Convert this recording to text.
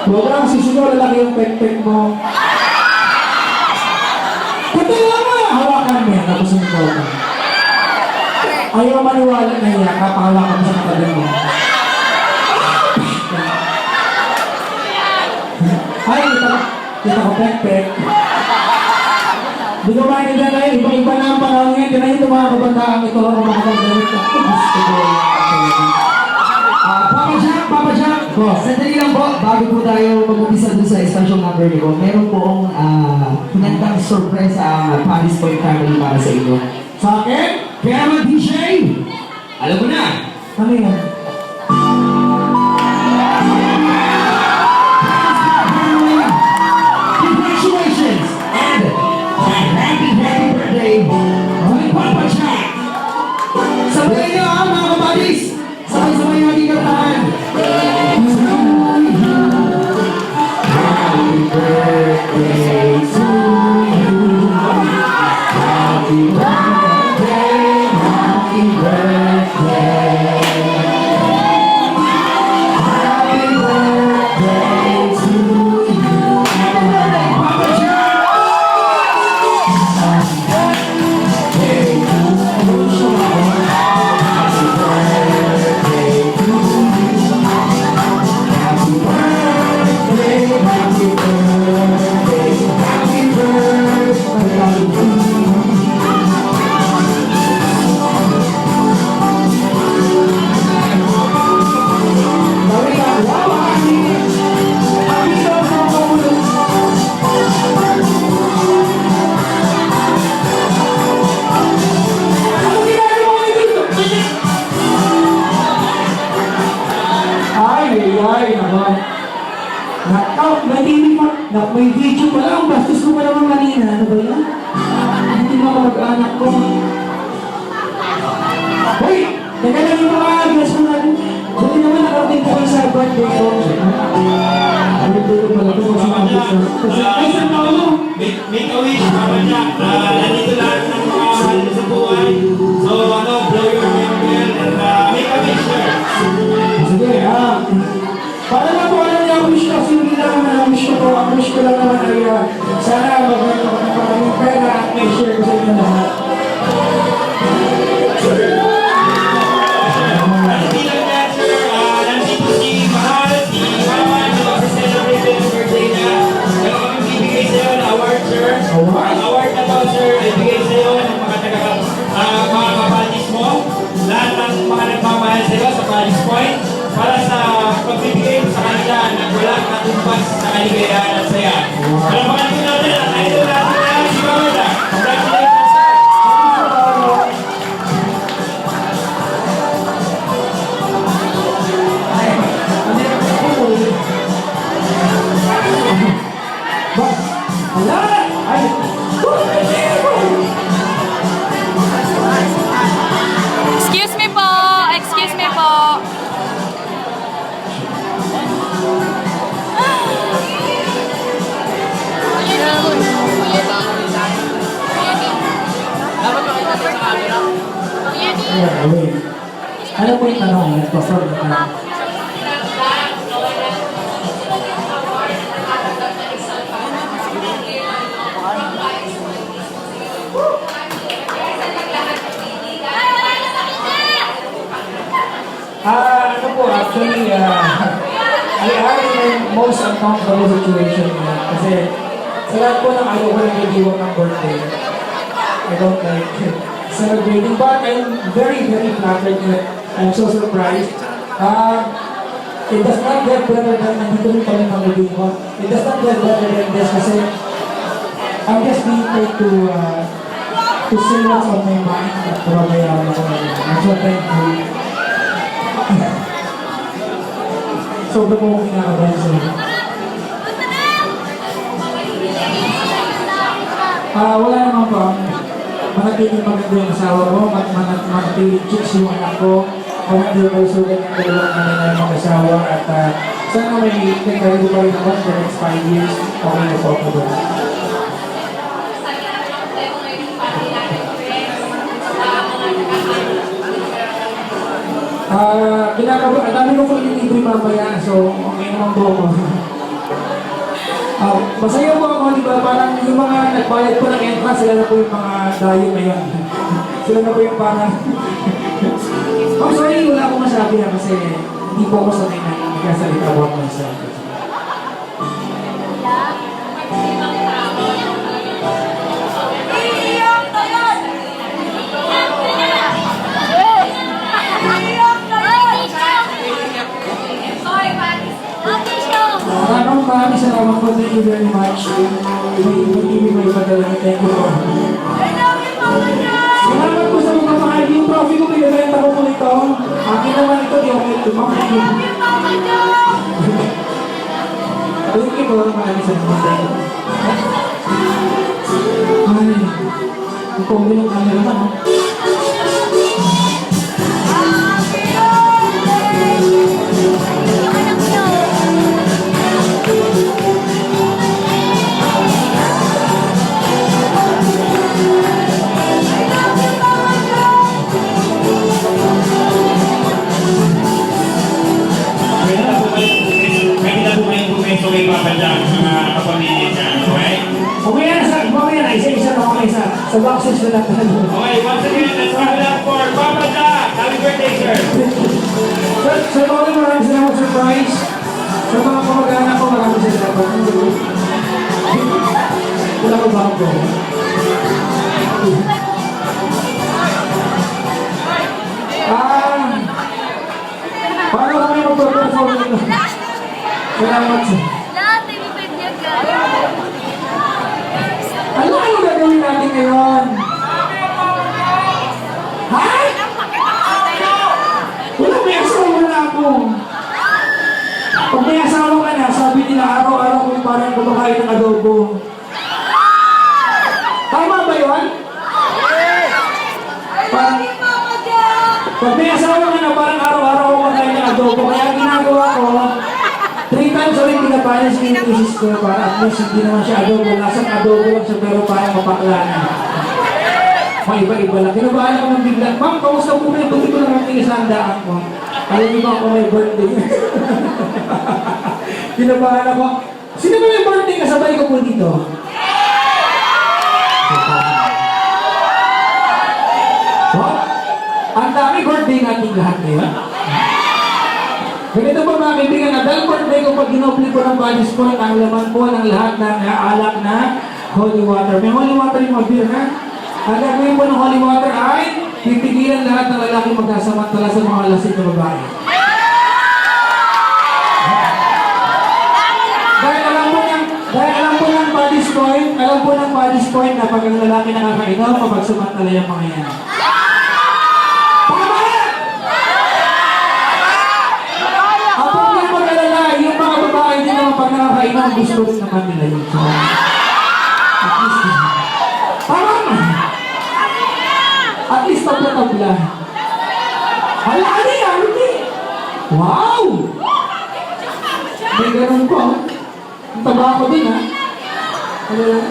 Huwag kang sisigaw, lalaki yung pek-pek mo. Pati lang mo, hawakan mo yan, tapos sumigaw ka. Ayaw maniwala na yan, kapahawakan mo sa katabi mo. Ay, kita ko pek-pek. Di ko maintindihan na yun, iba-iba na ang panahon ngayon. Kaya ito mga kabantaan ito, ang mga kabantaan ito. Gusto ko Papa Jack, sandali lang po, bago po tayo mag-umpisa dun sa special number niyo, meron po akong pinantang surprise sa Paris Point family para sa inyo. sa akin? Kaya naman, DJ, alam mo na, Ano yan? congratulations and happy birthday, my Papa Jack! Sabay niyo mga kabadis! Sabay-sabay natin kantahan! Happy birthday to you. Happy birthday, happy birthday. Happy birthday to you. Happy birthday, Papa Jack! Happy birthday to you. Happy birthday to you. Happy birthday, happy birthday, happy birthday to you. Ay, naman. May video pa lang. Bastos ko pa naman kanina. Ano ba yan? Hindi mga mag-anak ko. Hoy! Teka lang yung mga address ko natin. Buti naman nakarating ko kayo sa birthday ko. Birthday ko pala ito kasi address ko. Kasi, ay, saan na ako? Make a wish, Papa Jack. Nandito lahat ng mga mahal sa buhay. So, blow your candle and make a wish, sir. Sige, para na po alam niya ang wish ko, hindi lang naman ang wish ko po. Ang wish ko lang naman ay sana maganda ko ng maraming pera at may share ko sa inyo lahat. Hindi lang yan, sir. Nandito si Mahal, si Mama, celebrate yung birthday niya. Kaya kami bibigay sa'yo ng award, sir. Ang award na to, sir, ibigay sa'yo ng mga kapalis mo. Lahat ng mga nagmamahal sa'yo sa Paris Point. Para sa pagbibigay mo sa kanila na wala katumbas sa kaligayahan at saya. Palamakan po natin ang idol natin na si Mama. Congratulations, sir! Excuse me po! Excuse me po! Ano po yung tanong? Nag-perform ka. Ano po, actually, I am in most uncomfortable situation kasi sa lahat po ng ayaw ko lang nag-iwan ng birthday. I don't like celebrating, but I'm very, very flattered that I'm so surprised. It does not get better than nandito rin kami mag-ibig ko. It does not get better than this kasi I'm just being paid to say what's on my mind at pamayaman ako na yun. I'm so thankful. Sobrang po akong kinakabahan sa inyo. Wala naman po. Manatiling maganda yung asawa ko, manatiling chicks yung anak ko, manatiling kalusugan yung dalawang nanay ng mag-asawa, at sana may nagkarito pa rin ako for the next 5 years. Okay na po ako doon. Ang dami ko po yung libre mamaya, so okay naman po ako. Masaya po ako, di ba? Parang yung mga nagbayad po ng entrance, sila na po yung mga dayo ngayon. Sila na po yung parang... sorry, wala akong masabi na kasi hindi po ako sanay na nagkasalita about myself. Maraming salamat po. Thank you very much. May padala. Thank you po. Salamat po sa mga mahal. Yung trophy ko, pinabenta ko po ito. Akin naman ito, di ako ito. Thank you po. Maraming salamat. Ay, ang pogi ng camera naman. So may papadang sa mga kapamilya niya, okay? Mamaya na, isa-isa na ako isa. Sa boxes na lang. Okay, once again, let's have it up for Papa Jack! Happy birthday, sir! Sa mga maraming salamat surprise. Sa mga kamag-anak ko, maraming salamat. Wala ko bago. Paano kami mag-perform nito? Salamat sir. Lahat, ibibig niya ka. Ano gagawin natin ngayon? Ha? Wala, may asawa na ako. Pag may asawa ka na, sabi nila araw-araw kung parang kumakain ng adobo. Tama ba yun? Pag may asawa ka na, parang araw-araw kumakain ng adobo. Kaya ginagawa ko, 3 times a week pinapanis ko yung thesis ko para at least hindi naman siya adobo. Lasang adobo lang siya pero parang mapakla na. Maiba-iba lang. Kinabahan ako ng bigla. Ma'am, kamusta po kayo? Buti ko lang ang tingisandaan ko. Alam niyo ba ako may birthday? Kinabahan ako. Sino ba yung birthday kasabay ko po dito? Oh, ang dami birthday natin lahat ngayon. Ganito po mga kaibigan, na dahil birthday ko pag ginopli ko ng body sport, ang laman po ng lahat ng alak na holy water. May holy water yung mga beer, ha? Ang gagawin po ng holy water ay pipigilan lahat ng lalaki magkasamantala sa mga lasing na babae. Dahil alam po ng body sport na pag ang lalaki nakakainom, mapagsamantala yung mga yan. Yung mga babae din naman pag nakakainom, gusto rin naman nila yun. So, at least, tama na. At least tabla-tabla. Hala, ano yan? Wow! May ganun po. Ang taba ko din, ha? Ano lang?